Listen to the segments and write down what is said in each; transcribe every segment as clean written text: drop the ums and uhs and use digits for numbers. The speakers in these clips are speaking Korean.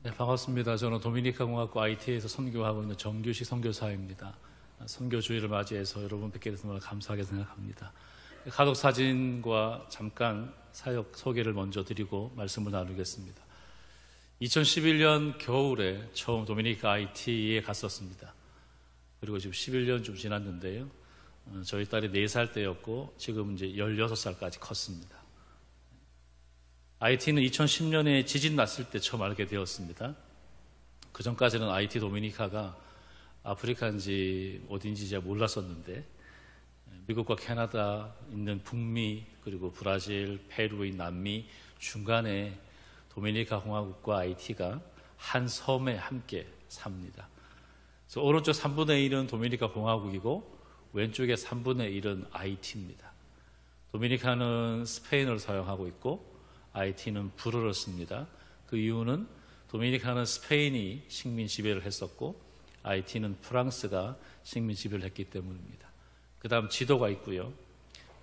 네, 반갑습니다. 저는 도미니카 공화국 IT에서 선교하고 있는 정규식 선교사입니다. 선교주의를 맞이해서 여러분 뵙게 돼서 정말 감사하게 생각합니다. 가족 사진과 잠깐 사역 소개를 먼저 드리고 말씀을 나누겠습니다. 2011년 겨울에 처음 도미니카 IT에 갔었습니다. 그리고 지금 11년 좀 지났는데요. 저희 딸이 4살 때였고 지금 이제 16살까지 컸습니다. IT는 2010년에 지진 났을 때 처음 알게 되었습니다. 그 전까지는 IT 도미니카가 아프리카인지 어딘지 잘 몰랐었는데 미국과 캐나다 있는 북미 그리고 브라질, 페루인 남미 중간에 도미니카 공화국과 IT가 한 섬에 함께 삽니다. 그래서 오른쪽 3분의 1은 도미니카 공화국이고 왼쪽에 3분의 1은 IT입니다. 도미니카는 스페인어를 사용하고 있고 IT는 불어를 씁니다. 그 이유는 도미니카는 스페인이 식민 지배를 했었고 IT는 프랑스가 식민 지배를 했기 때문입니다. 그 다음 지도가 있고요.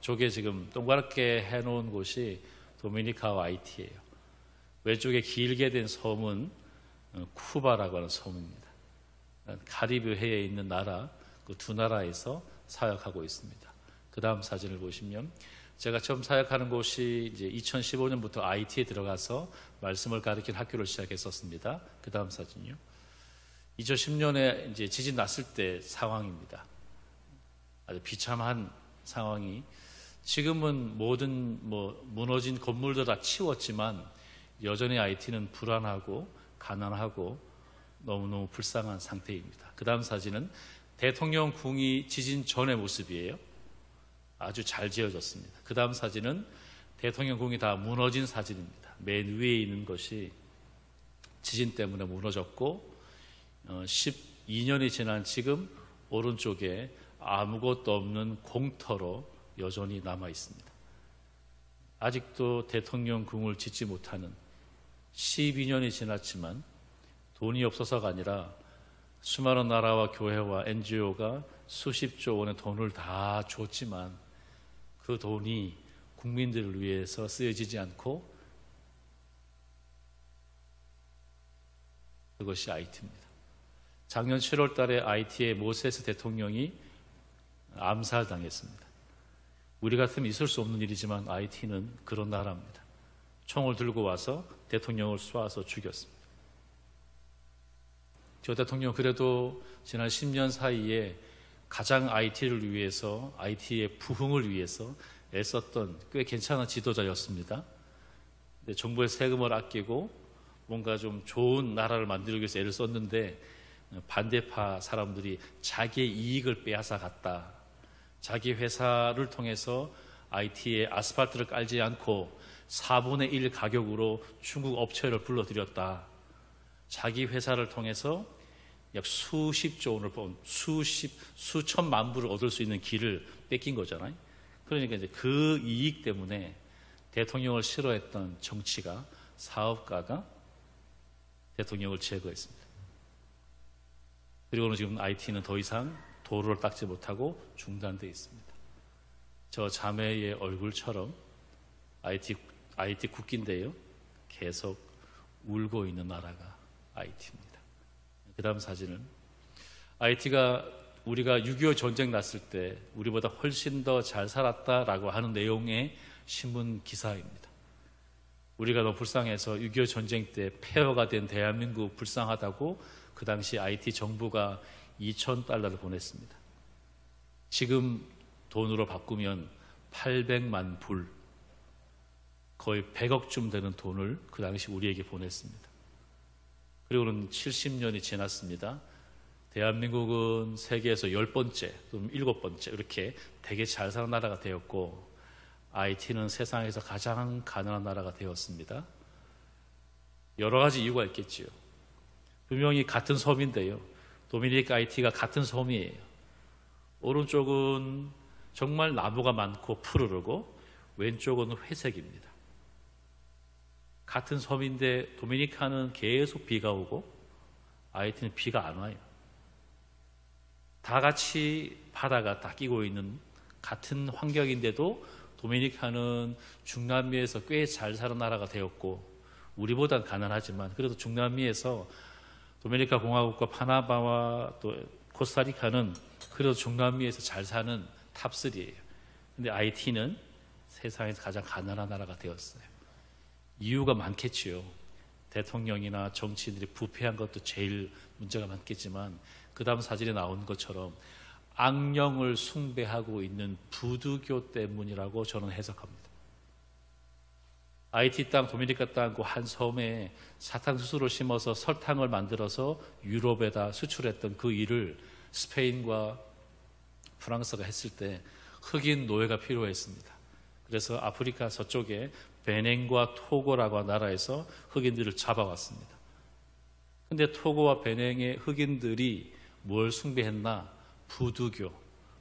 저게 지금 동그랗게 해놓은 곳이 도미니카와 IT예요. 왼쪽에 길게 된 섬은 쿠바라고 하는 섬입니다. 카리브해에 있는 나라, 그 두 나라에서 사역하고 있습니다. 그 다음 사진을 보시면 제가 처음 사역하는 곳이 이제 2015년부터 IT에 들어가서 말씀을 가르치는 학교를 시작했었습니다. 그 다음 사진이요. 2010년에 이제 지진 났을 때 상황입니다. 아주 비참한 상황이 지금은 모든 무너진 건물들 다 치웠지만 여전히 IT는 불안하고 가난하고 너무너무 불쌍한 상태입니다. 그 다음 사진은 대통령 궁이 지진 전의 모습이에요. 아주 잘 지어졌습니다. 그 다음 사진은 대통령 궁이 다 무너진 사진입니다. 맨 위에 있는 것이 지진 때문에 무너졌고 12년이 지난 지금 오른쪽에 아무것도 없는 공터로 여전히 남아 있습니다. 아직도 대통령 궁을 짓지 못하는 12년이 지났지만 돈이 없어서가 아니라 수많은 나라와 교회와 NGO가 수십조 원의 돈을 다 줬지만 그 돈이 국민들을 위해서 쓰여지지 않고 그것이 IT입니다. 작년 7월 달에 IT의 모세스 대통령이 암살당했습니다. 우리 같으면 있을 수 없는 일이지만 IT는 그런 나라입니다. 총을 들고 와서 대통령을 쏴서 죽였습니다. 저 대통령 그래도 지난 10년 사이에 가장 IT를 위해서, IT의 부흥을 위해서 애썼던 꽤 괜찮은 지도자였습니다. 근데 정부의 세금을 아끼고 뭔가 좀 좋은 나라를 만들기 위해서 애를 썼는데 반대파 사람들이 자기의 이익을 빼앗아 갔다. 자기 회사를 통해서 IT에 아스팔트를 깔지 않고 4분의 1 가격으로 중국 업체를 불러들였다. 자기 회사를 통해서 약 수십조 원을 번 수천만 불을 얻을 수 있는 길을 뺏긴 거잖아요. 그러니까 이제 그 이익 때문에 대통령을 싫어했던 정치가 사업가가 대통령을 제거했습니다. 그리고는 지금 IT는 더 이상 도로를 닦지 못하고 중단되어 있습니다. 저 자매의 얼굴처럼 IT 국기인데요. 계속 울고 있는 나라가 IT입니다. 그 다음 사진은 IT가 우리가 6.25 전쟁 났을 때 우리보다 훨씬 더 잘 살았다라고 하는 내용의 신문 기사입니다. 우리가 너무 불쌍해서 6.25 전쟁 때 폐허가 된 대한민국 불쌍하다고 그 당시 IT 정부가 $2,000를 보냈습니다. 지금 돈으로 바꾸면 800만 불, 거의 100억쯤 되는 돈을 그 당시 우리에게 보냈습니다. 그리고는 70년이 지났습니다. 대한민국은 세계에서 10번째 또는 7번째 이렇게 되게 잘 사는 나라가 되었고 IT는 세상에서 가장 가난한 나라가 되었습니다. 여러 가지 이유가 있겠지요. 분명히 같은 섬인데요. 도미니카 IT가 같은 섬이에요. 오른쪽은 정말 나무가 많고 푸르르고 왼쪽은 회색입니다. 같은 섬인데 도미니카는 계속 비가 오고 IT는 비가 안 와요. 다 같이 바다가 다 끼고 있는 같은 환경인데도 도미니카는 중남미에서 꽤 잘 사는 나라가 되었고 우리보단 가난하지만 그래도 중남미에서 도미니카 공화국과 파나마와 또 코스타리카는 그래도 중남미에서 잘 사는 탑3예요. 근데 IT는 세상에서 가장 가난한 나라가 되었어요. 이유가 많겠지요. 대통령이나 정치인들이 부패한 것도 제일 문제가 많겠지만 그 다음 사진에 나온 것처럼 악령을 숭배하고 있는 부두교 때문이라고 저는 해석합니다. IT 땅, 도미니카 땅 그 한 섬에 사탕수수를 심어서 설탕을 만들어서 유럽에다 수출했던 그 일을 스페인과 프랑스가 했을 때 흑인 노예가 필요했습니다. 그래서 아프리카 서쪽에 베냉과 토고라고 하는 나라에서 흑인들을 잡아왔습니다. 근데 토고와 베냉의 흑인들이 뭘 숭배했나? 부두교.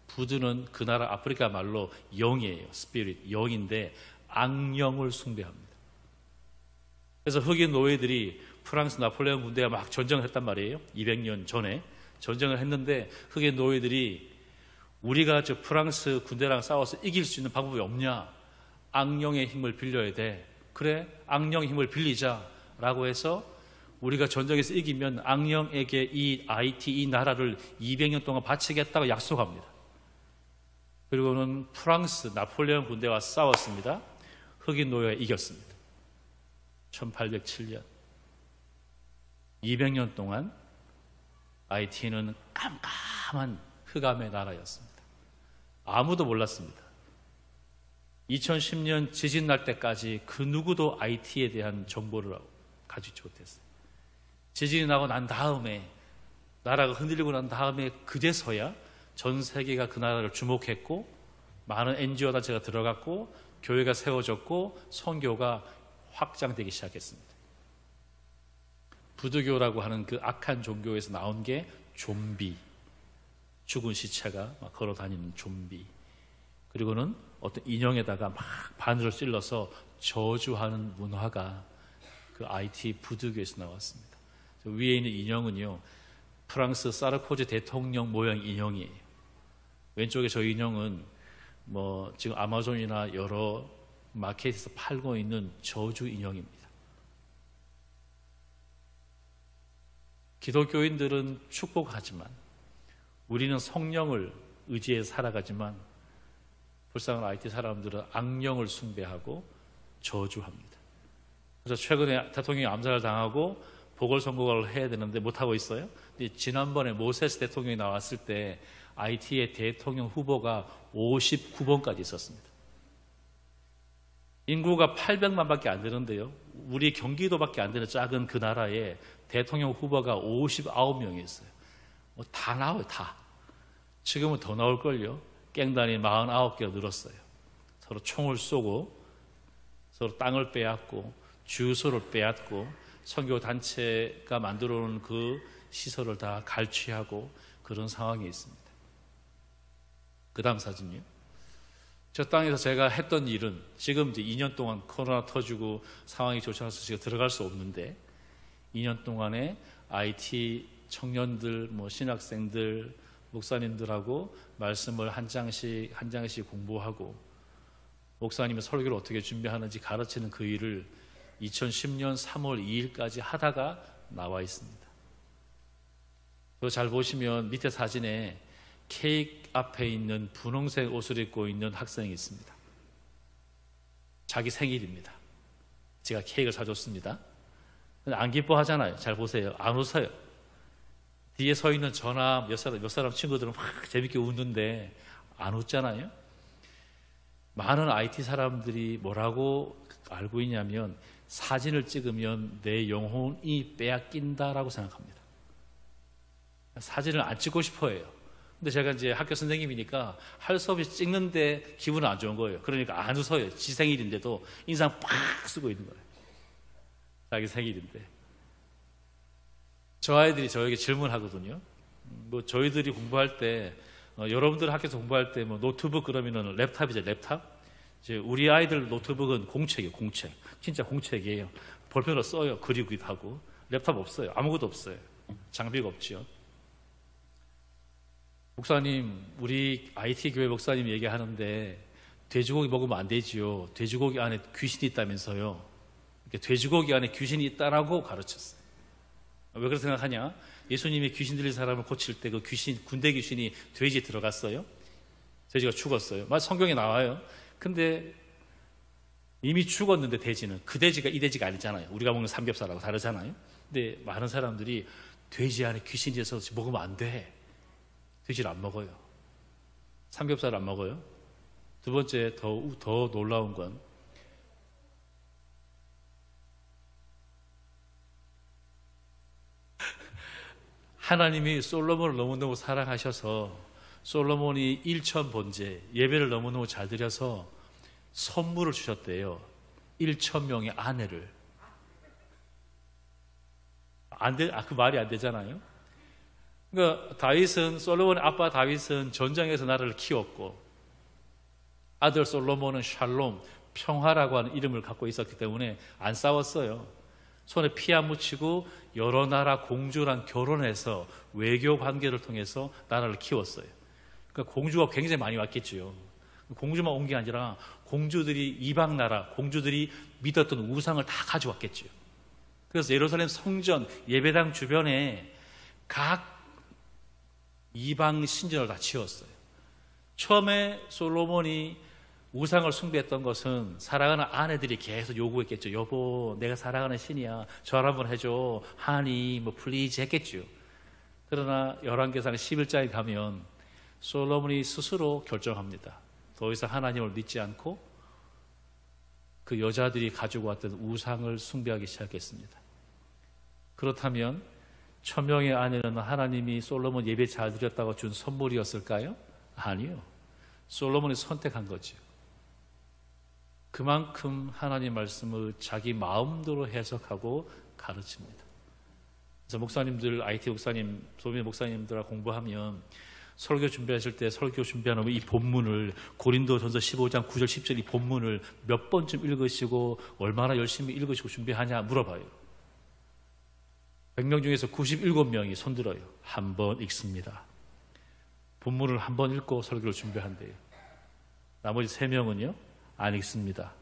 부두는 그 나라 아프리카 말로 영이에요. 스피릿, 영인데 악령을 숭배합니다. 그래서 흑인 노예들이 프랑스 나폴레옹 군대가 막 전쟁을 했단 말이에요. 200년 전에 전쟁을 했는데 흑인 노예들이 우리가 저 프랑스 군대랑 싸워서 이길 수 있는 방법이 없냐? 악령의 힘을 빌려야 돼. 그래, 악령의 힘을 빌리자라고 해서 우리가 전쟁에서 이기면 악령에게 이 IT, 이 나라를 200년 동안 바치겠다고 약속합니다. 그리고는 프랑스 나폴레옹 군대와 싸웠습니다. 흑인 노예가 이겼습니다. 1807년. 200년 동안 IT는 깜깜한 흑암의 나라였습니다. 아무도 몰랐습니다. 2010년 지진 날 때까지 그 누구도 IT에 대한 정보를 가지지 못했어요. 지진이 나고 난 다음에, 나라가 흔들리고 난 다음에 그제서야 전 세계가 그 나라를 주목했고 많은 NGO 단체가 들어갔고 교회가 세워졌고 선교가 확장되기 시작했습니다. 부두교라고 하는 그 악한 종교에서 나온 게 좀비, 죽은 시체가 막 걸어 다니는 좀비, 그리고는 어떤 인형에다가 막 바늘을 찔러서 저주하는 문화가 그 IT 부두교에서 나왔습니다. 위에 있는 인형은요, 프랑스 사르코지 대통령 모양 인형이에요. 왼쪽에 저 인형은 뭐 지금 아마존이나 여러 마켓에서 팔고 있는 저주 인형입니다. 기독교인들은 축복하지만 우리는 성령을 의지해 살아가지만 불쌍한 IT 사람들은 악령을 숭배하고 저주합니다. 그래서 최근에 대통령이 암살을 당하고 보궐선거를 해야 되는데 못하고 있어요. 지난번에 모세스 대통령이 나왔을 때 IT의 대통령 후보가 59번까지 있었습니다. 인구가 800만 밖에 안 되는데요. 우리 경기도밖에 안 되는 작은 그 나라에 대통령 후보가 59명이 있어요. 뭐 다 나와요, 다. 지금은 더 나올걸요. 깽단이 49개가 늘었어요. 서로 총을 쏘고 서로 땅을 빼앗고 주소를 빼앗고 선교단체가 만들어 놓은 그 시설을 다 갈취하고 그런 상황이 있습니다. 그 다음 사진이요. 저 땅에서 제가 했던 일은 지금 이제 2년 동안 코로나 터지고 상황이 좋지 않아서 제가 들어갈 수 없는데 2년 동안에 IT 청년들, 뭐 신학생들, 목사님들하고 말씀을 한 장씩 공부하고 목사님의 설교를 어떻게 준비하는지 가르치는 그 일을 2010년 3월 2일까지 하다가 나와 있습니다. 잘 보시면 밑에 사진에 케이크 앞에 있는 분홍색 옷을 입고 있는 학생이 있습니다. 자기 생일입니다. 제가 케이크를 사줬습니다. 근데 안 기뻐하잖아요. 잘 보세요. 안 웃어요. 뒤에 서 있는 저나 몇 사람 친구들은 막 재밌게 웃는데 안 웃잖아요. 많은 IT 사람들이 뭐라고 알고 있냐면 사진을 찍으면 내 영혼이 빼앗긴다라고 생각합니다. 사진을 안 찍고 싶어 해요. 근데 제가 이제 학교 선생님이니까 할 수 없이 찍는데 기분은 안 좋은 거예요. 그러니까 안 웃어요. 지 생일인데도 인상 팍 쓰고 있는 거예요. 자기 생일인데. 저 아이들이 저에게 질문하거든요. 뭐 저희들이 공부할 때 여러분들 학교에서 공부할 때 뭐 노트북 그러면은 랩탑이죠, 랩탑. 이제 우리 아이들 노트북은 공책이에요, 공책. 진짜 공책이에요. 볼펜으로 써요, 그리기도 하고. 랩탑 없어요, 아무것도 없어요. 장비가 없죠. 목사님, 우리 IT 교회 목사님 얘기하는데 돼지고기 먹으면 안 되지요. 돼지고기 안에 귀신이 있다면서요. 돼지고기 안에 귀신이 있다라고 가르쳤어요. 왜 그렇게 생각하냐? 예수님이 귀신 들린 사람을 고칠 때 그 귀신, 군대 귀신이 돼지에 들어갔어요. 돼지가 죽었어요. 성경에 나와요. 근데 이미 죽었는데 돼지는 그 돼지가 이 돼지가 아니잖아요. 우리가 먹는 삼겹살하고 다르잖아요. 근데 많은 사람들이 돼지 안에 귀신이 있어서 먹으면 안 돼. 돼지를 안 먹어요. 삼겹살을 안 먹어요. 두 번째 더 놀라운 건 하나님이 솔로몬을 너무너무 사랑하셔서 솔로몬이 일천 번제 예배를 너무너무 잘 드려서 선물을 주셨대요. 1,000명의 아내를. 그 말이 안 되잖아요. 그러니까 솔로몬의 아빠 다윗은 전쟁에서 나라를 키웠고 아들 솔로몬은 샬롬, 평화라고 하는 이름을 갖고 있었기 때문에 안 싸웠어요. 손에 피 안 묻히고 여러 나라 공주랑 결혼해서 외교 관계를 통해서 나라를 키웠어요. 그러니까 공주가 굉장히 많이 왔겠죠. 공주만 온 게 아니라 공주들이 이방 나라 공주들이 믿었던 우상을 다 가져왔겠죠. 그래서 예루살렘 성전 예배당 주변에 각 이방 신전을 다 지었어요. 처음에 솔로몬이 우상을 숭배했던 것은 사랑하는 아내들이 계속 요구했겠죠. 여보, 내가 사랑하는 신이야. 절 한번 해줘. 하니, 플리즈 했겠죠. 그러나 열왕기상 11장에 가면 솔로몬이 스스로 결정합니다. 더 이상 하나님을 믿지 않고 그 여자들이 가지고 왔던 우상을 숭배하기 시작했습니다. 그렇다면 1,000명의 아내는 하나님이 솔로몬 예배 잘 드렸다고 준 선물이었을까요? 아니요. 솔로몬이 선택한 거죠. 그만큼 하나님 말씀을 자기 마음대로 해석하고 가르칩니다. 그래서 목사님들, IT 목사님, 도민 목사님들하고 공부하면 설교 준비하실 때 설교 준비하면 이 본문을 고린도전서 15장 9절 10절 이 본문을 몇 번쯤 읽으시고 얼마나 열심히 읽으시고 준비하냐 물어봐요. 100명 중에서 97명이 손들어요. 한 번 읽습니다. 본문을 한 번 읽고 설교를 준비한대요. 나머지 3명은요 안 읽습니다.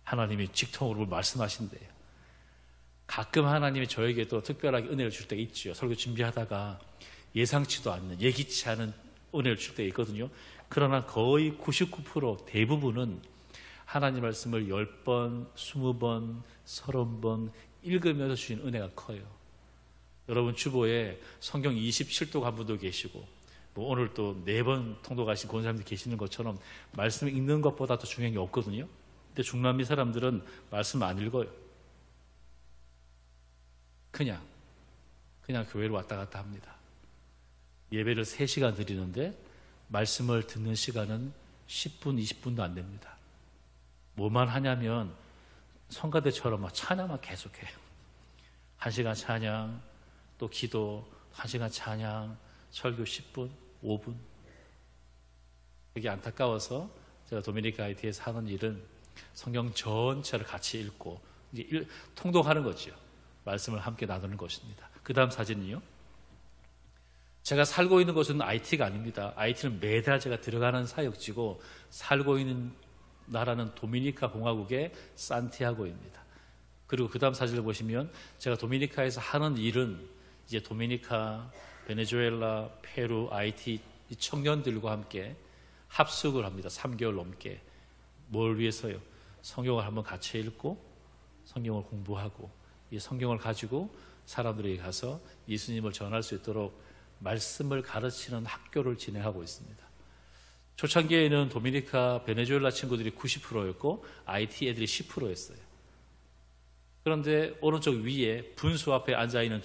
하나님이 직통으로 말씀하신대요. 가끔 하나님이 저에게도 특별하게 은혜를 줄 때가 있죠. 설교 준비하다가 예상치도 않는, 예기치 않은 은혜를 줄 때가 있거든요. 그러나 거의 99% 대부분은 하나님 말씀을 10번, 20번, 30번 읽으면서 주신 은혜가 커요. 여러분 주보에 성경 27도 간 분도 계시고 오늘 또 4번 통독하신 권사님들 계시는 것처럼 말씀을 읽는 것보다 더 중요한 게 없거든요. 근데 중남미 사람들은 말씀 안 읽어요. 그냥 교회로 왔다 갔다 합니다. 예배를 3시간 드리는데 말씀을 듣는 시간은 10분, 20분도 안 됩니다. 뭐만 하냐면 성가대처럼 찬양만 계속해요. 1시간 찬양, 또 기도, 1시간 찬양, 설교 10분, 5분. 되게 안타까워서 제가 도미니카 IT에 사는 일은 성경 전체를 같이 읽고 이제 통독하는 거죠. 말씀을 함께 나누는 것입니다. 그 다음 사진이요. 제가 살고 있는 곳은 IT가 아닙니다. IT는 매달 제가 들어가는 사역지고 살고 있는 나라는 도미니카 공화국의 산티아고입니다. 그리고 그 다음 사진을 보시면 제가 도미니카에서 하는 일은 이제 도미니카, 베네수엘라, 페루, IT 이 청년들과 함께 합숙을 합니다. 3개월 넘게. 뭘 위해서요? 성경을 한번 같이 읽고 성경을 공부하고 이 성경을 가지고 사람들에게 가서 예수님을 전할 수 있도록 말씀을 가르치는 학교를 진행하고 있습니다. 초창기에는 도미니카, 베네수엘라 친구들이 90%였고 IT 애들이 10%였어요. 그런데 오른쪽 위에 분수 앞에 앉아있는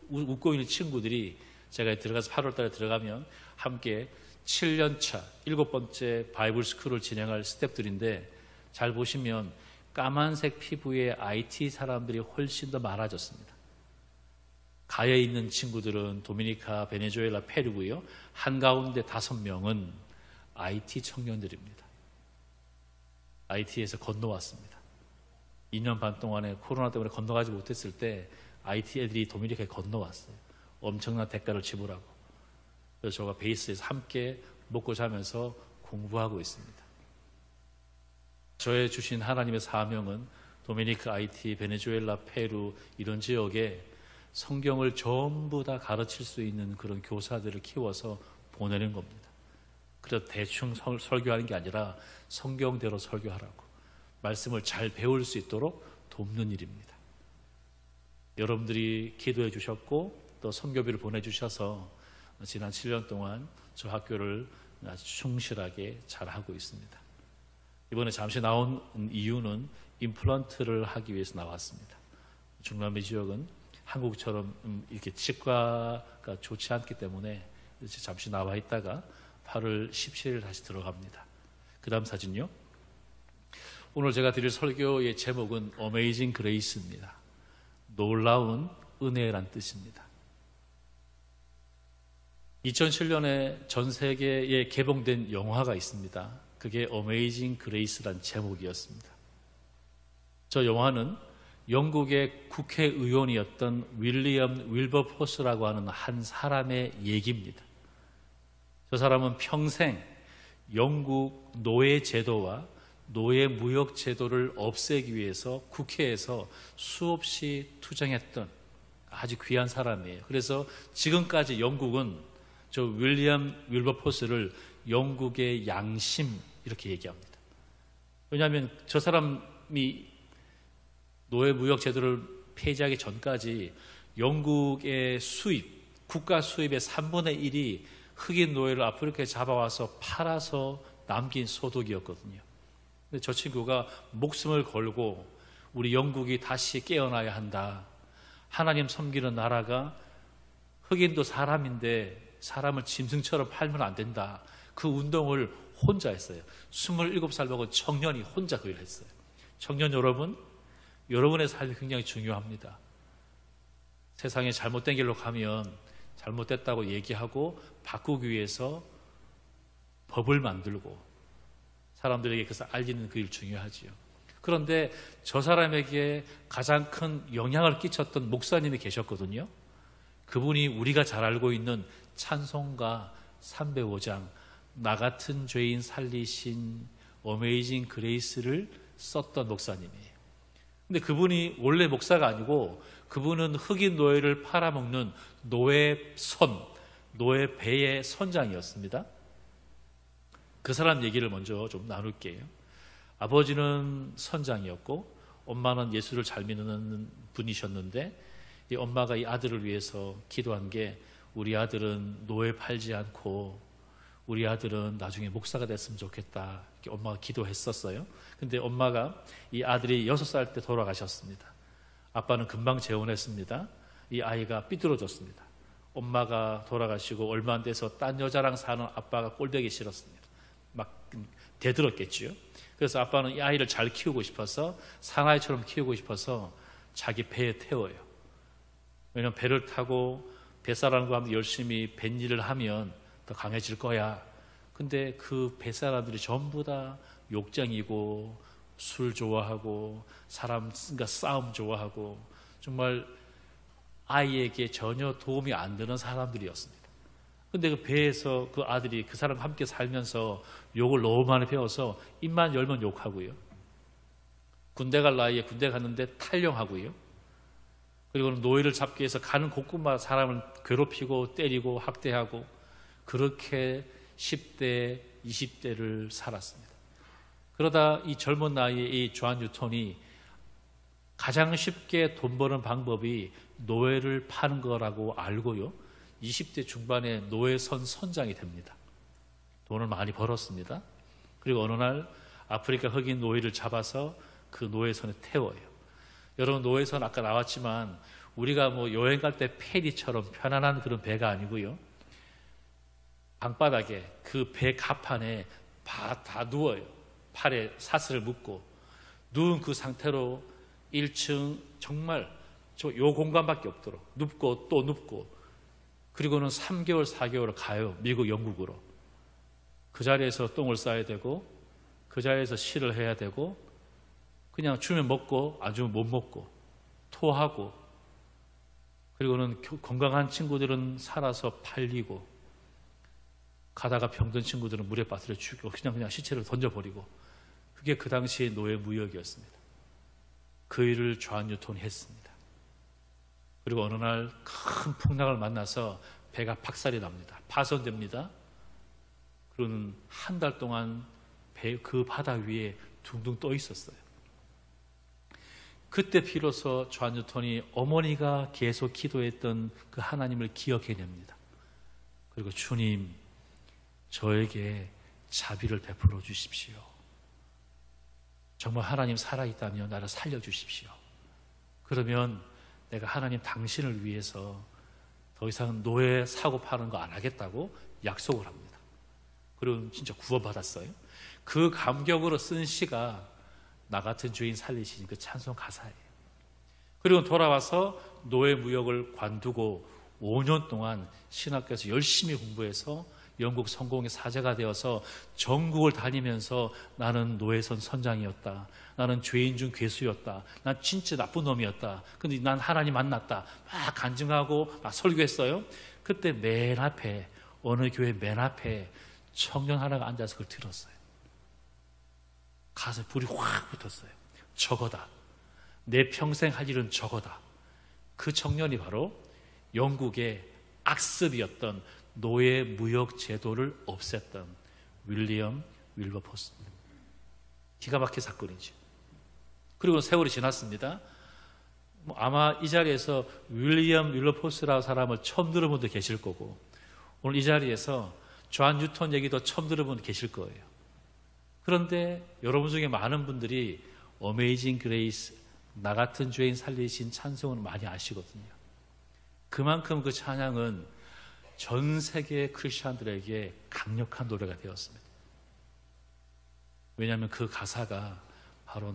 웃고 있는 친구들이 제가 들어가서 8월 달에 들어가면 함께 7년차 7번째 바이블 스쿨을 진행할 스태프들인데 잘 보시면 까만색 피부의 IT 사람들이 훨씬 더 많아졌습니다. 가에 있는 친구들은 도미니카, 베네수엘라, 페루고요. 한가운데 5명은 IT 청년들입니다. IT에서 건너왔습니다. 2년 반 동안에 코로나 때문에 건너가지 못했을 때 IT 애들이 도미니카에 건너왔어요. 엄청난 대가를 지불하고. 그래서 저가 베이스에서 함께 먹고 자면서 공부하고 있습니다. 저의 주신 하나님의 사명은 도미니카, 하이티, 베네수엘라, 페루 이런 지역에 성경을 전부 다 가르칠 수 있는 그런 교사들을 키워서 보내는 겁니다. 그래서 대충 설교하는 게 아니라 성경대로 설교하라고, 말씀을 잘 배울 수 있도록 돕는 일입니다. 여러분들이 기도해 주셨고 또 선교비를 보내주셔서 지난 7년 동안 저 학교를 아주 충실하게 잘하고 있습니다. 이번에 잠시 나온 이유는 임플란트를 하기 위해서 나왔습니다. 중남미 지역은 한국처럼 이렇게 치과가 좋지 않기 때문에 잠시 나와 있다가 8월 17일 다시 들어갑니다. 그 다음 사진요. 오늘 제가 드릴 설교의 제목은 Amazing Grace입니다. 놀라운 은혜란 뜻입니다. 2007년에 전 세계에 개봉된 영화가 있습니다. 그게 Amazing Grace란 제목이었습니다. 저 영화는 영국의 국회의원이었던 윌리엄 윌버포스라고 하는 한 사람의 얘기입니다. 저 사람은 평생 영국 노예 제도와 노예 무역 제도를 없애기 위해서 국회에서 수없이 투쟁했던 아주 귀한 사람이에요. 그래서 지금까지 영국은 저 윌리엄 윌버포스를 영국의 양심 이렇게 얘기합니다. 왜냐하면 저 사람이 노예 무역 제도를 폐지하기 전까지 영국의 수입, 국가 수입의 3분의 1이 흑인 노예를 아프리카에 잡아와서 팔아서 남긴 소득이었거든요. 근데 저 친구가 목숨을 걸고 우리 영국이 다시 깨어나야 한다. 하나님 섬기는 나라가 흑인도 사람인데 사람을 짐승처럼 팔면 안 된다. 그 운동을 혼자 했어요. 27살 먹은 청년이 혼자 그 일을 했어요. 청년 여러분, 여러분의 삶이 굉장히 중요합니다. 세상에 잘못된 길로 가면 잘못됐다고 얘기하고 바꾸기 위해서 법을 만들고 사람들에게 그것을 알리는 그 일 중요하지요. 그런데 저 사람에게 가장 큰 영향을 끼쳤던 목사님이 계셨거든요. 그분이 우리가 잘 알고 있는 찬송가 305장 나 같은 죄인 살리신 어메이징 그레이스를 썼던 목사님이에요. 근데 그분이 원래 목사가 아니고 그분은 흑인 노예를 팔아먹는 노예 배의 선장이었습니다. 그 사람 얘기를 먼저 좀 나눌게요. 아버지는 선장이었고 엄마는 예수를 잘 믿는 분이셨는데 이 엄마가 이 아들을 위해서 기도한 게 우리 아들은 노예 팔지 않고 우리 아들은 나중에 목사가 됐으면 좋겠다. 이렇게 엄마가 기도했었어요. 근데 엄마가 이 아들이 6살 때 돌아가셨습니다. 아빠는 금방 재혼했습니다. 이 아이가 삐뚤어졌습니다. 엄마가 돌아가시고 얼마 안 돼서 딴 여자랑 사는 아빠가 꼴보기 싫었습니다. 막 대들었겠지요. 그래서 아빠는 이 아이를 잘 키우고 싶어서 사나이처럼 키우고 싶어서 자기 배에 태워요. 왜냐하면 배를 타고 뱃사람과 함께 열심히 뱃일을 하면 더 강해질 거야. 근데 그 뱃사람들이 전부 다 욕쟁이고 술 좋아하고 사람과 싸움 좋아하고 정말 아이에게 전혀 도움이 안 되는 사람들이었습니다. 근데 그 배에서 그 아들이 그 사람과 함께 살면서 욕을 너무 많이 배워서 입만 열면 욕하고요. 군대 갈 나이에 군대 갔는데 탈영하고요. 그리고 노예를 잡기 위해서 가는 곳곳마다 사람을 괴롭히고 때리고 학대하고 그렇게 10대, 20대를 살았습니다. 그러다 이 젊은 나이에 이 존 뉴턴이 가장 쉽게 돈 버는 방법이 노예를 파는 거라고 알고요. 20대 중반에 노예선 선장이 됩니다. 돈을 많이 벌었습니다. 그리고 어느 날 아프리카 흑인 노예를 잡아서 그 노예선에 태워요. 여러분 노예선 아까 나왔지만 우리가 뭐 여행 갈 때 페리처럼 편안한 그런 배가 아니고요. 방바닥에 그 배 갑판에 다 누워요. 팔에 사슬을 묶고 누운 그 상태로 1층 정말 요 공간밖에 없도록 눕고 또 눕고 그리고는 3개월, 4개월 가요. 미국, 영국으로. 그 자리에서 똥을 싸야 되고 그 자리에서 쉬를 해야 되고 그냥 주면 먹고 안 주면 못 먹고 토하고 그리고는 건강한 친구들은 살아서 팔리고 가다가 병든 친구들은 물에 빠뜨려 죽이고 그냥 시체를 던져버리고 그게 그 당시의 노예 무역이었습니다. 그 일을 존 뉴턴이 했습니다. 그리고 어느 날 큰 풍랑을 만나서 배가 박살이 납니다. 파손됩니다. 그러는 한 달 동안 그 바다 위에 둥둥 떠 있었어요. 그때 비로소 존 뉴턴이 어머니가 계속 기도했던 그 하나님을 기억해냅니다. 그리고 주님, 저에게 자비를 베풀어 주십시오. 정말 하나님 살아있다면 나를 살려주십시오. 그러면 내가 하나님 당신을 위해서 더 이상 노예 사고 파는 거 안 하겠다고 약속을 합니다. 그리고 진짜 구원받았어요. 그 감격으로 쓴 시가 나 같은 죄인 살리시니 그 찬송 가사예요. 그리고 돌아와서 노예 무역을 관두고 5년 동안 신학교에서 열심히 공부해서 영국 성공의 사제가 되어서 전국을 다니면서 나는 노예선 선장이었다. 나는 죄인 중 괴수였다. 난 진짜 나쁜 놈이었다. 근데 난 하나님 만났다. 막 간증하고 막 설교했어요. 그때 맨 앞에, 어느 교회 맨 앞에 청년 하나가 앉아서 그걸 들었어요. 가슴에 불이 확 붙었어요. 저거다. 내 평생 할 일은 저거다. 그 청년이 바로 영국의 악습이었던 노예 무역 제도를 없앴던 윌리엄 윌버포스입니다. 기가 막힌 사건이죠. 그리고 세월이 지났습니다. 아마 이 자리에서 윌리엄 윌버포스라는 사람을 처음 들어본 분도 계실 거고, 오늘 이 자리에서 존 뉴턴 얘기도 처음 들어본 분도 계실 거예요. 그런데 여러분 중에 많은 분들이 어메이징 그레이스, 나 같은 죄인 살리신 찬송을 많이 아시거든요. 그만큼 그 찬양은 전 세계 크리스천들에게 강력한 노래가 되었습니다. 왜냐하면 그 가사가 바로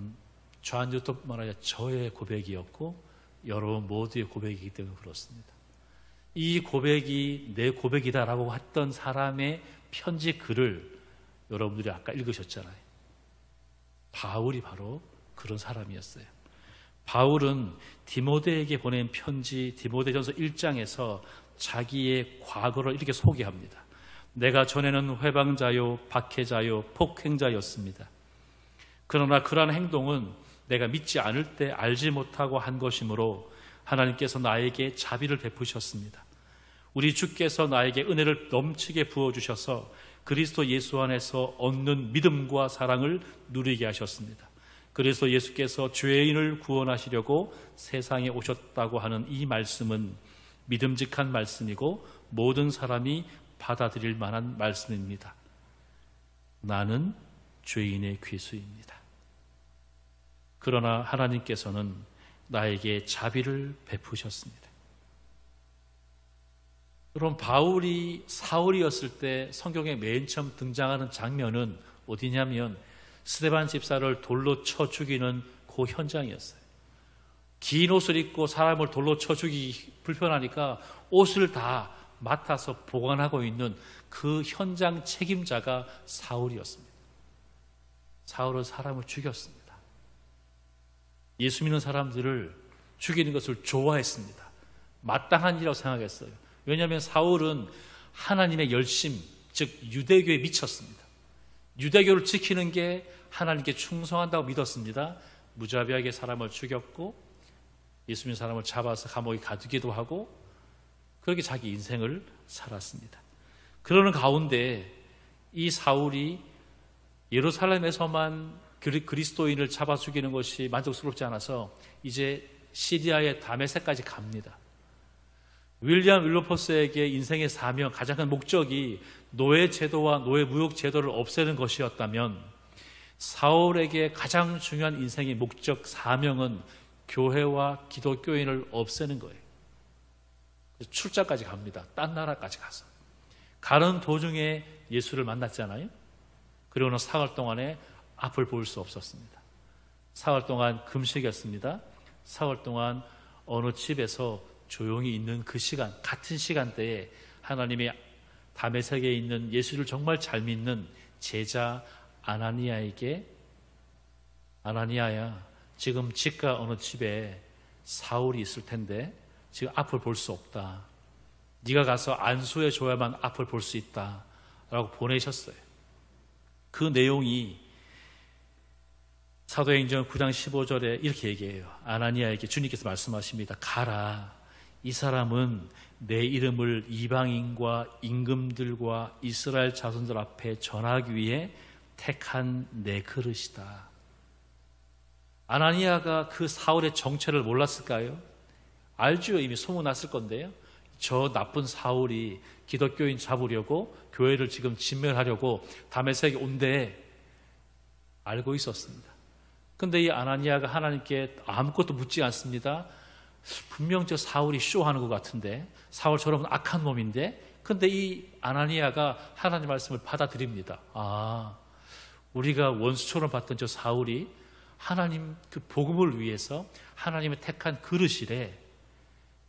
존 뉴턴뿐만 아니라 저의 고백이었고 여러분 모두의 고백이기 때문에 그렇습니다. 이 고백이 내 고백이다라고 했던 사람의 편지 글을 여러분들이 아까 읽으셨잖아요. 바울이 바로 그런 사람이었어요. 바울은 디모데에게 보낸 편지 디모데전서 1장에서 자기의 과거를 이렇게 소개합니다. 내가 전에는 회방자요, 박해자요, 폭행자였습니다. 그러나 그러한 행동은 내가 믿지 않을 때 알지 못하고 한 것이므로 하나님께서 나에게 자비를 베푸셨습니다. 우리 주께서 나에게 은혜를 넘치게 부어주셔서 그리스도 예수 안에서 얻는 믿음과 사랑을 누리게 하셨습니다. 그래서 예수께서 죄인을 구원하시려고 세상에 오셨다고 하는 이 말씀은 믿음직한 말씀이고 모든 사람이 받아들일 만한 말씀입니다. 나는 죄인의 괴수입니다. 그러나 하나님께서는 나에게 자비를 베푸셨습니다. 그럼 바울이 사울이었을 때 성경에 맨 처음 등장하는 장면은 어디냐면 스데반 집사를 돌로 쳐 죽이는 그 현장이었어요. 긴 옷을 입고 사람을 돌로 쳐 죽이기 불편하니까 옷을 다 맡아서 보관하고 있는 그 현장 책임자가 사울이었습니다. 사울은 사람을 죽였습니다. 예수 믿는 사람들을 죽이는 것을 좋아했습니다. 마땅한 일이라고 생각했어요. 왜냐하면 사울은 하나님의 열심, 즉 유대교에 미쳤습니다. 유대교를 지키는 게 하나님께 충성한다고 믿었습니다. 무자비하게 사람을 죽였고 예수 믿는 사람을 잡아서 감옥에 가두기도 하고 그렇게 자기 인생을 살았습니다. 그러는 가운데 이 사울이 예루살렘에서만 그리스도인을 잡아 죽이는 것이 만족스럽지 않아서 이제 시리아의 다메섹까지 갑니다. 윌리엄 윌버포스에게 인생의 사명, 가장 큰 목적이 노예 제도와 노예 무역 제도를 없애는 것이었다면 사울에게 가장 중요한 인생의 목적, 사명은 교회와 기독교인을 없애는 거예요. 출장까지 갑니다. 딴 나라까지 가서. 가는 도중에 예수를 만났잖아요. 그리고는 사흘 동안에 앞을 볼 수 없었습니다. 사흘 동안 금식이었습니다. 사흘 동안 어느 집에서 조용히 있는 그 시간, 같은 시간대에 하나님이 다메섹에 있는 예수를 정말 잘 믿는 제자 아나니아에게 아나니아야, 지금 집가 어느 집에 사울이 있을 텐데 지금 앞을 볼 수 없다. 네가 가서 안수해 줘야만 앞을 볼 수 있다 라고 보내셨어요. 그 내용이 사도행전 9장 15절에 이렇게 얘기해요. 아나니아에게 주님께서 말씀하십니다. 가라. 이 사람은 내 이름을 이방인과 임금들과 이스라엘 자손들 앞에 전하기 위해 택한 내 그릇이다. 아나니아가 그 사울의 정체를 몰랐을까요? 알죠. 이미 소문났을 건데요. 저 나쁜 사울이 기독교인 잡으려고 교회를 지금 진멸하려고 다메섹에 온데 알고 있었습니다. 근데 이 아나니아가 하나님께 아무것도 묻지 않습니다. 분명 저 사울이 쇼하는 것 같은데, 사울처럼 악한 놈인데, 근데 이 아나니아가 하나님 말씀을 받아들입니다. 아, 우리가 원수처럼 봤던 저 사울이 하나님 그 복음을 위해서 하나님의 택한 그릇이래.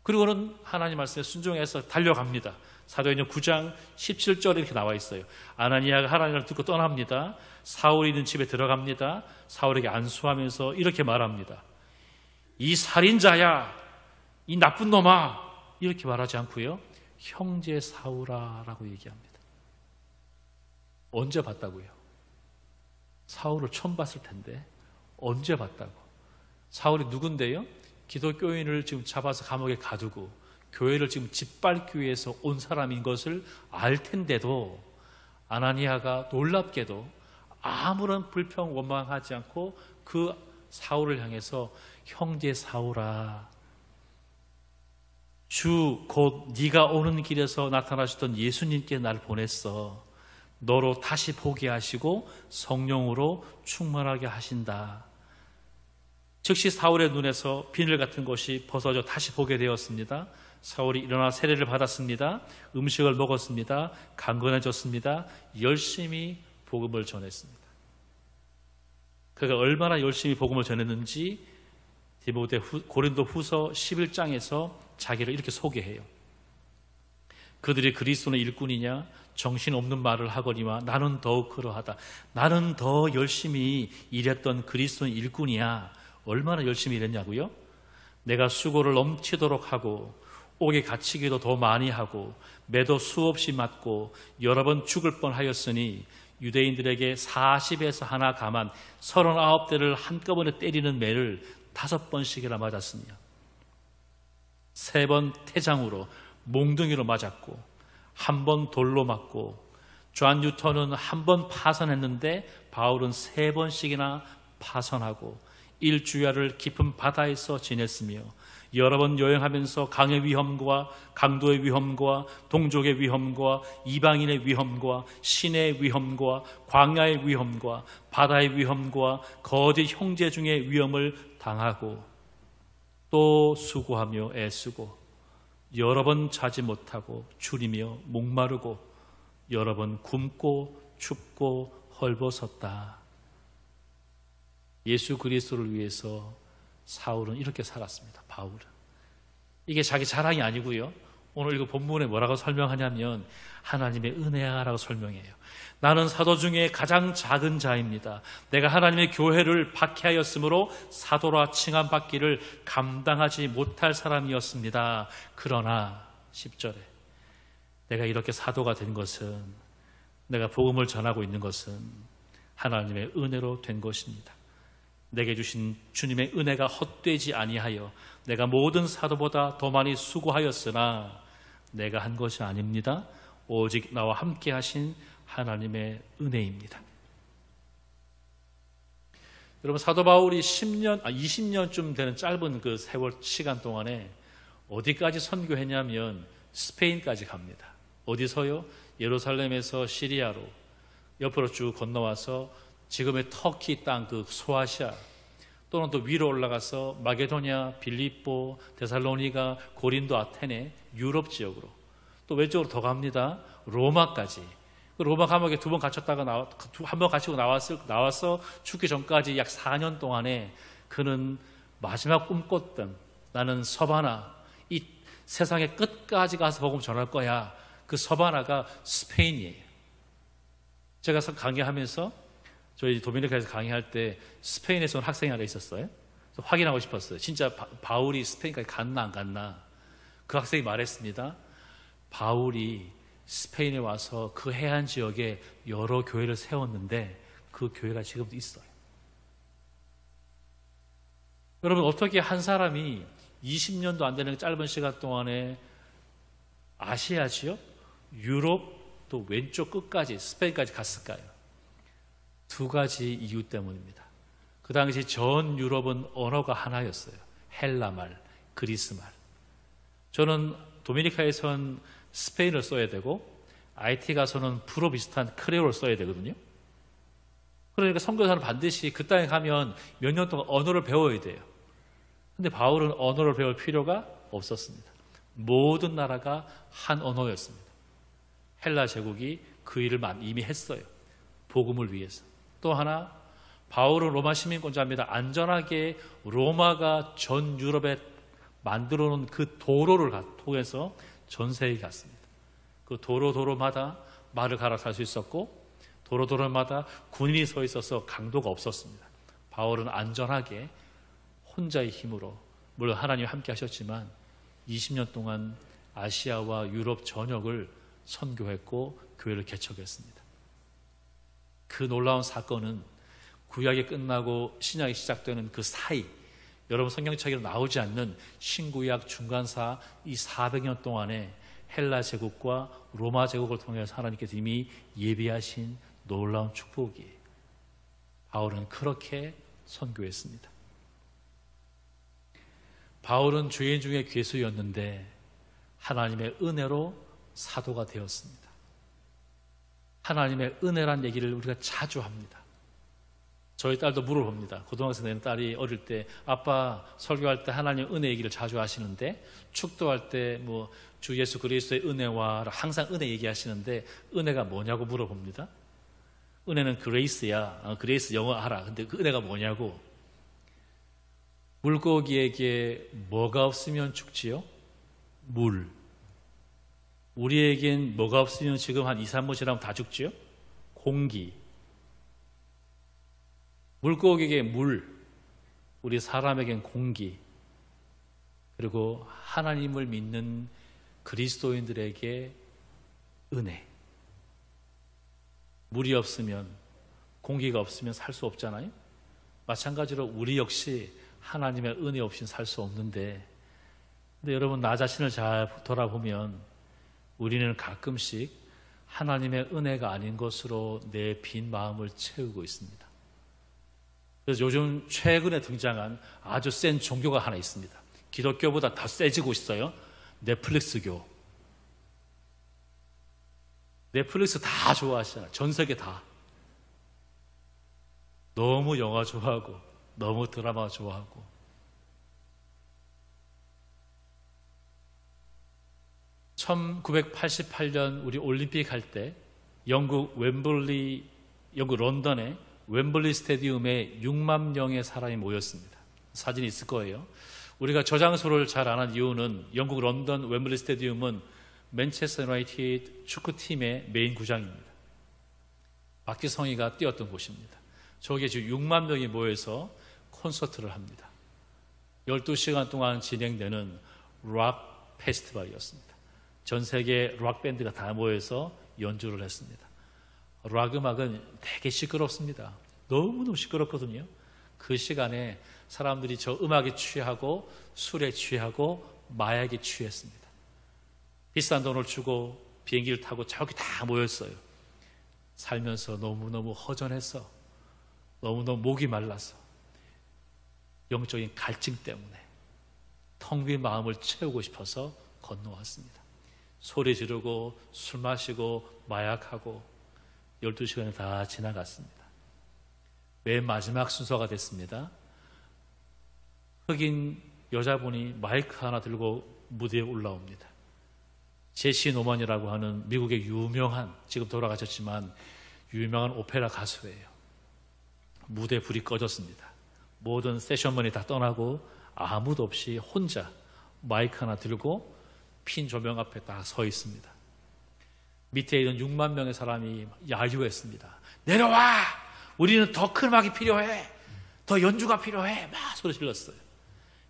그리고는 하나님 말씀에 순종해서 달려갑니다. 사도행전 9장 17절에 이렇게 나와 있어요. 아나니아가 하나님을 듣고 떠납니다. 사울이 있는 집에 들어갑니다. 사울에게 안수하면서 이렇게 말합니다. 이 살인자야, 이 나쁜 놈아, 이렇게 말하지 않고요, 형제 사울아 라고 얘기합니다. 언제 봤다고요? 사울을 처음 봤을 텐데 언제 봤다고? 사울이 누군데요? 기독교인을 지금 잡아서 감옥에 가두고 교회를 지금 짓밟기 위해서 온 사람인 것을 알 텐데도 아나니아가 놀랍게도 아무런 불평 원망하지 않고 그 사울을 향해서 형제 사울아, 주 곧 네가 오는 길에서 나타나셨던 예수님께 날 보냈어. 너로 다시 보게 하시고 성령으로 충만하게 하신다. 즉시 사울의 눈에서 비늘 같은 것이 벗어져 다시 보게 되었습니다. 사울이 일어나 세례를 받았습니다. 음식을 먹었습니다. 강건해졌습니다. 열심히 복음을 전했습니다. 그가 얼마나 열심히 복음을 전했는지 고린도 후서 11장에서 자기를 이렇게 소개해요. 그들이 그리스도의 일꾼이냐 정신없는 말을 하거니와 나는 더욱 그러하다. 나는 더 열심히 일했던 그리스도의 일꾼이야. 얼마나 열심히 일했냐고요? 내가 수고를 넘치도록 하고 옥에 갇히기도 더 많이 하고 매도 수없이 맞고 여러 번 죽을 뻔하였으니 유대인들에게 40에서 하나 감한 39대를 한꺼번에 때리는 매를 5번씩이나 맞았으며 3번 태장으로 몽둥이로 맞았고 1번 돌로 맞고 존 뉴턴은 1번 파선했는데 바울은 3번씩이나 파선하고 일주야를 깊은 바다에서 지냈으며 여러 번 여행하면서 강의 위험과 강도의 위험과 동족의 위험과 이방인의 위험과 신의 위험과 광야의 위험과 바다의 위험과 거짓 형제 중의 위험을 당하고 또 수고하며 애쓰고 여러 번 자지 못하고 줄이며 목마르고 여러 번 굶고 춥고 헐벗었다. 예수 그리스도를 위해서 사울은 이렇게 살았습니다. 바울은. 이게 자기 자랑이 아니고요. 오늘 이거 본문에 뭐라고 설명하냐면 하나님의 은혜야라고 설명해요. 나는 사도 중에 가장 작은 자입니다. 내가 하나님의 교회를 박해하였으므로 사도라 칭함받기를 감당하지 못할 사람이었습니다. 그러나 10절에 내가 이렇게 사도가 된 것은, 내가 복음을 전하고 있는 것은 하나님의 은혜로 된 것입니다. 내게 주신 주님의 은혜가 헛되지 아니하여 내가 모든 사도보다 더 많이 수고하였으나 내가 한 것이 아닙니다. 오직 나와 함께 하신 하나님의 은혜입니다. 여러분, 사도 바울이 20년쯤 되는 짧은 그 세월 시간 동안에 어디까지 선교했냐면 스페인까지 갑니다. 어디서요? 예루살렘에서 시리아로 옆으로 쭉 건너와서 지금의 터키 땅, 그 소아시아, 또는 또 위로 올라가서 마게도냐, 빌립보, 데살로니가, 고린도, 아테네, 유럽 지역으로, 또 왼쪽으로 더 갑니다. 로마까지. 로마 감옥에 2번 갇혔다가 한 번 갇히고 나와서 죽기 전까지 약 4년 동안에 그는 마지막 꿈꿨던, 나는 서바나, 이 세상의 끝까지 가서 복음 전할 거야. 그 서바나가 스페인이에요. 제가 강의하면서 저희 도미니카에서 강의할 때 스페인에서 온 학생이 하나 있었어요. 확인하고 싶었어요. 진짜 바울이 스페인까지 갔나 안 갔나. 그 학생이 말했습니다. 바울이 스페인에 와서 그 해안 지역에 여러 교회를 세웠는데 그 교회가 지금도 있어요. 여러분, 어떻게 한 사람이 20년도 안 되는 짧은 시간 동안에 아시아 지역, 유럽, 또 왼쪽 끝까지 스페인까지 갔을까요? 두 가지 이유 때문입니다. 그 당시 전 유럽은 언어가 하나였어요. 헬라말, 그리스말. 저는 도미니카에선 스페인을 써야 되고 IT 가서는 불어 비슷한 크레올을 써야 되거든요. 그러니까 선교사는 반드시 그 땅에 가면 몇 년 동안 언어를 배워야 돼요. 근데 바울은 언어를 배울 필요가 없었습니다. 모든 나라가 한 언어였습니다. 헬라 제국이 그 일을 이미 했어요. 복음을 위해서. 또 하나, 바울은 로마 시민권자입니다. 안전하게 로마가 전 유럽에 만들어 놓은 그 도로를 통해서 전 세계에 갔습니다. 그 도로마다 말을 갈아탈 수 있었고 도로마다 군인이 서 있어서 강도가 없었습니다. 바울은 안전하게 혼자의 힘으로, 물론 하나님이 함께 하셨지만 20년 동안 아시아와 유럽 전역을 선교했고 교회를 개척했습니다. 그 놀라운 사건은 구약이 끝나고 신약이 시작되는 그 사이, 여러분 성경책에는 나오지 않는 신구약 중간사 이 400년 동안에 헬라 제국과 로마 제국을 통해서 하나님께서 이미 예비하신 놀라운 축복이에요. 바울은 그렇게 선교했습니다. 바울은 죄인 중에 괴수였는데 하나님의 은혜로 사도가 되었습니다. 하나님의 은혜란 얘기를 우리가 자주 합니다. 저희 딸도 물어봅니다. 고등학생 되는 딸이 어릴 때 아빠 설교할 때 하나님 은혜 얘기를 자주 하시는데 축도할 때 뭐 주 예수 그리스도의 은혜와 항상 은혜 얘기하시는데 은혜가 뭐냐고 물어봅니다. 은혜는 그레이스야. 그레이스 영어 알아. 근데 그 은혜가 뭐냐고. 물고기에게 뭐가 없으면 죽지요? 물. 우리에겐 뭐가 없으면 지금 한 2, 3분 지나면 다 죽지요? 공기. 물고기에게 물, 우리 사람에겐 공기, 그리고 하나님을 믿는 그리스도인들에게 은혜. 물이 없으면, 공기가 없으면 살 수 없잖아요. 마찬가지로 우리 역시 하나님의 은혜 없이는 살 수 없는데, 근데 여러분 나 자신을 잘 돌아보면 우리는 가끔씩 하나님의 은혜가 아닌 것으로 내 빈 마음을 채우고 있습니다. 그래서 요즘 최근에 등장한 아주 센 종교가 하나 있습니다. 기독교보다 더 세지고 있어요. 넷플릭스교. 넷플릭스 다 좋아하시잖아요. 전 세계 다. 너무 영화 좋아하고 너무 드라마 좋아하고. (1988년) 우리 올림픽 할 때 영국 런던에 웸블리 스테디움에 6만 명의 사람이 모였습니다. 사진이 있을 거예요. 우리가 저 장소를 잘 아는 이유는 영국 런던 웸블리 스테디움은 맨체스터 유나이티드 축구팀의 메인 구장입니다. 박지성이가 뛰었던 곳입니다. 저기에 지금 6만 명이 모여서 콘서트를 합니다. 12시간 동안 진행되는 락 페스티벌이었습니다. 전 세계 락 밴드가 다 모여서 연주를 했습니다. 락 음악은 되게 시끄럽습니다. 너무너무 시끄럽거든요. 그 시간에 사람들이 저 음악에 취하고 술에 취하고 마약에 취했습니다. 비싼 돈을 주고 비행기를 타고 저기 다 모였어요. 살면서 너무너무 허전해서, 너무너무 목이 말라서, 영적인 갈증 때문에 텅 빈 마음을 채우고 싶어서 건너왔습니다. 소리 지르고 술 마시고 마약하고 12시간이 다 지나갔습니다. 맨 마지막 순서가 됐습니다. 흑인 여자분이 마이크 하나 들고 무대에 올라옵니다. 제시 노먼이라고 하는 미국의 유명한, 지금 돌아가셨지만 유명한 오페라 가수예요. 무대 불이 꺼졌습니다. 모든 세션머니 다 떠나고 아무도 없이 혼자 마이크 하나 들고 핀 조명 앞에 딱 서 있습니다. 밑에 있는 6만 명의 사람이 야유했습니다. 내려와! 우리는 더 큰 음악이 필요해! 더 연주가 필요해! 막 소리 질렀어요.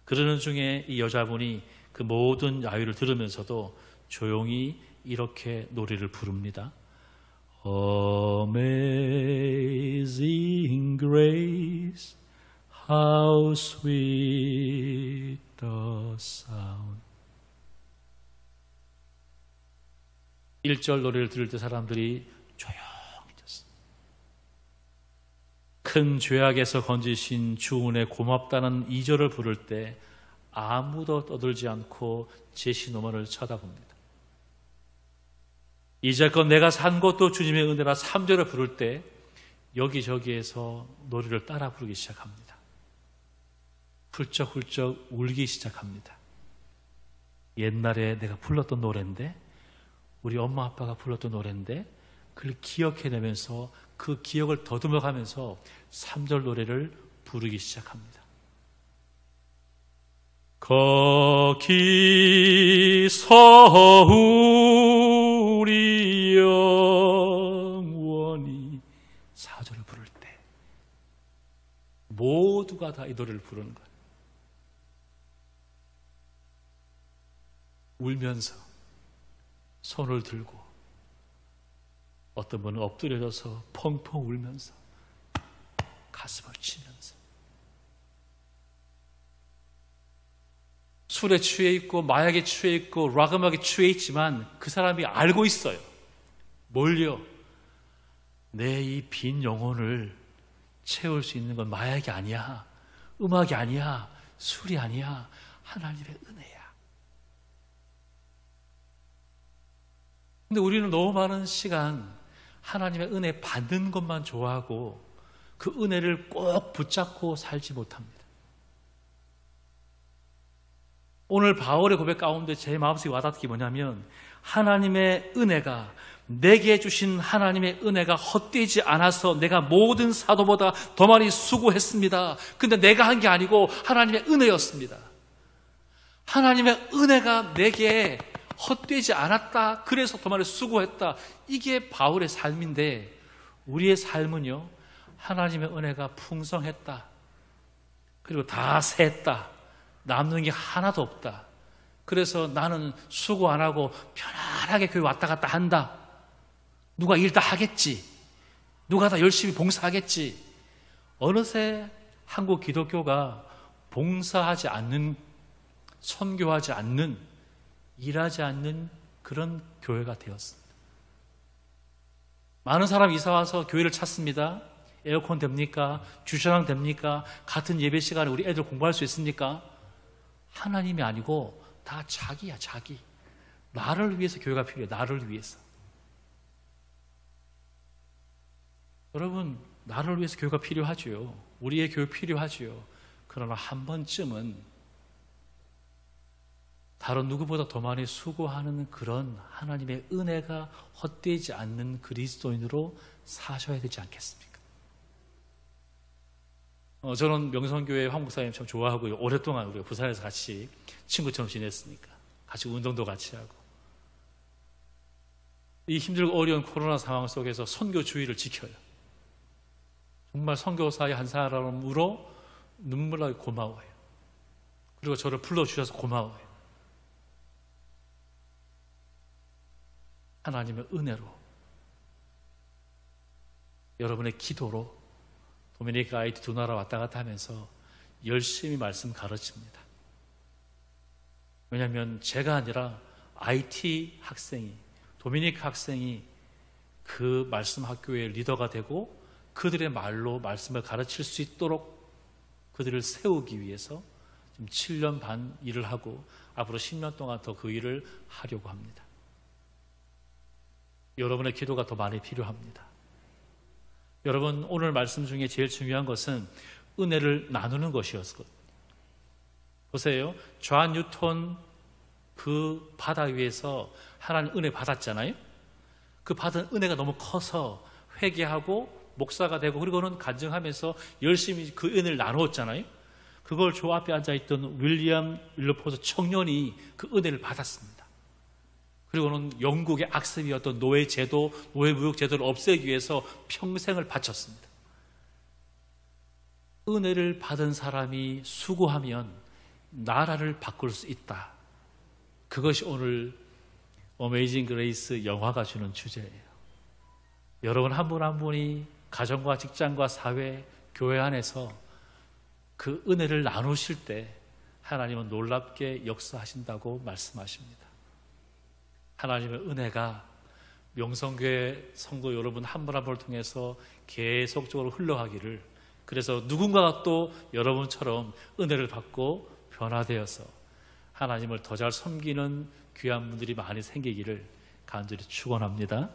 그러는 중에 이 여자분이 그 모든 야유를 들으면서도 조용히 이렇게 노래를 부릅니다. Amazing grace, How sweet the sound. 1절 노래를 들을 때 사람들이 조용해졌습니다. 큰 죄악에서 건지신 주 은혜 고맙다는 2절을 부를 때 아무도 떠들지 않고 제시노만을 쳐다봅니다. 이제껏 내가 산 것도 주님의 은혜라 3절을 부를 때 여기저기에서 노래를 따라 부르기 시작합니다. 훌쩍훌쩍 울기 시작합니다. 옛날에 내가 불렀던 노래인데, 우리 엄마 아빠가 불렀던 노래인데, 그걸 기억해내면서 그 기억을 더듬어가면서 3절 노래를 부르기 시작합니다. 거기서 우리 영원히 4절을 부를 때 모두가 다 이 노래를 부르는 거예요. 울면서 손을 들고, 어떤 분은 엎드려져서 펑펑 울면서 가슴을 치면서, 술에 취해 있고 마약에 취해 있고 락 음악에 취해 있지만 그 사람이 알고 있어요. 뭘요? 내 이 빈 영혼을 채울 수 있는 건 마약이 아니야, 음악이 아니야, 술이 아니야, 하나님의 은혜야. 근데 우리는 너무 많은 시간 하나님의 은혜 받는 것만 좋아하고 그 은혜를 꼭 붙잡고 살지 못합니다. 오늘 바울의 고백 가운데 제 마음속에 와닿은 게 뭐냐면, 하나님의 은혜가, 내게 주신 하나님의 은혜가 헛되지 않아서 내가 모든 사도보다 더 많이 수고했습니다. 근데 내가 한 게 아니고 하나님의 은혜였습니다. 하나님의 은혜가 내게 헛되지 않았다, 그래서 더 많이 수고했다. 이게 바울의 삶인데, 우리의 삶은요, 하나님의 은혜가 풍성했다, 그리고 다 샜다, 남는 게 하나도 없다, 그래서 나는 수고 안 하고 편안하게 교회 왔다 갔다 한다, 누가 일 다 하겠지, 누가 다 열심히 봉사하겠지. 어느새 한국 기독교가 봉사하지 않는, 선교하지 않는, 일하지 않는 그런 교회가 되었습니다. 많은 사람이 이사와서 교회를 찾습니다. 에어컨 됩니까? 주차장 됩니까? 같은 예배 시간에 우리 애들 공부할 수 있습니까? 하나님이 아니고 다 자기야, 자기. 나를 위해서 교회가 필요해, 나를 위해서. 여러분, 나를 위해서 교회가 필요하죠. 우리의 교회 필요하죠. 그러나 한 번쯤은 다른 누구보다 더 많이 수고하는 그런 하나님의 은혜가 헛되지 않는 그리스도인으로 사셔야 되지 않겠습니까? 저는 명성교회 황 목사님 참 좋아하고요. 오랫동안 우리가 부산에서 같이 친구처럼 지냈으니까 같이 운동도 같이 하고, 이 힘들고 어려운 코로나 상황 속에서 선교 주의를 지켜요. 정말 선교사의 한 사람으로 눈물나게 고마워요. 그리고 저를 불러주셔서 고마워요. 하나님의 은혜로, 여러분의 기도로 도미니카 아이티 두 나라 왔다 갔다 하면서 열심히 말씀 가르칩니다. 왜냐하면 제가 아니라 IT 학생이, 도미니카 학생이 그 말씀 학교의 리더가 되고 그들의 말로 말씀을 가르칠 수 있도록 그들을 세우기 위해서 지금 7년 반 일을 하고 앞으로 10년 동안 더 그 일을 하려고 합니다. 여러분의 기도가 더 많이 필요합니다. 여러분, 오늘 말씀 중에 제일 중요한 것은 은혜를 나누는 것이었거든요. 보세요. 존 뉴턴 그 바다 위에서 하나님 은혜 받았잖아요. 그 받은 은혜가 너무 커서 회개하고 목사가 되고, 그리고는 간증하면서 열심히 그 은혜를 나누었잖아요. 그걸 저 앞에 앉아있던 윌리엄 윌버포스 청년이 그 은혜를 받았습니다. 그리고는 영국의 악습이었던 노예 제도, 노예 무역 제도를 없애기 위해서 평생을 바쳤습니다. 은혜를 받은 사람이 수고하면 나라를 바꿀 수 있다. 그것이 오늘 어메이징 그레이스 영화가 주는 주제예요. 여러분 한 분 한 분이 가정과 직장과 사회, 교회 안에서 그 은혜를 나누실 때 하나님은 놀랍게 역사하신다고 말씀하십니다. 하나님의 은혜가 명성교회 성도 여러분 한 분 한 분을 통해서 계속적으로 흘러가기를, 그래서 누군가가 또 여러분처럼 은혜를 받고 변화되어서 하나님을 더 잘 섬기는 귀한 분들이 많이 생기기를 간절히 축원합니다.